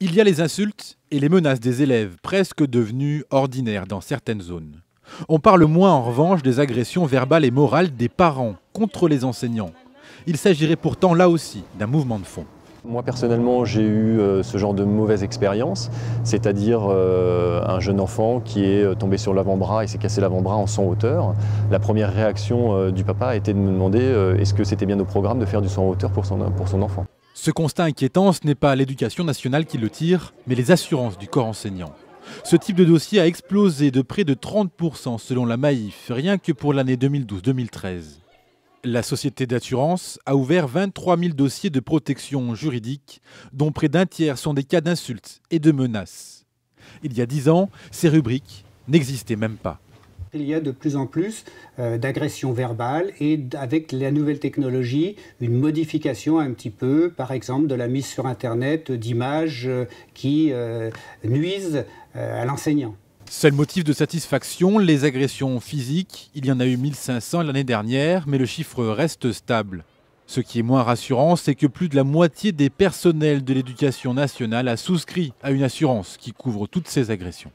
Il y a les insultes et les menaces des élèves, presque devenues ordinaires dans certaines zones. On parle moins en revanche des agressions verbales et morales des parents contre les enseignants. Il s'agirait pourtant là aussi d'un mouvement de fond. Moi personnellement j'ai eu ce genre de mauvaise expérience, c'est-à-dire un jeune enfant qui est tombé sur l'avant-bras et s'est cassé l'avant-bras en son hauteur. La première réaction du papa a été de me demander est-ce que c'était bien au programme de faire du saut en hauteur pour son enfant. Ce constat inquiétant, ce n'est pas l'éducation nationale qui le tire, mais les assurances du corps enseignant. Ce type de dossier a explosé de près de 30% selon la Maïf, rien que pour l'année 2012-2013. La société d'assurance a ouvert 23 000 dossiers de protection juridique, dont près d'un tiers sont des cas d'insultes et de menaces. Il y a 10 ans, ces rubriques n'existaient même pas. Il y a de plus en plus d'agressions verbales et avec la nouvelle technologie, une modification un petit peu, par exemple de la mise sur Internet d'images qui nuisent à l'enseignant. Seul motif de satisfaction, les agressions physiques. Il y en a eu 1500 l'année dernière, mais le chiffre reste stable. Ce qui est moins rassurant, c'est que plus de la moitié des personnels de l'éducation nationale a souscrit à une assurance qui couvre toutes ces agressions.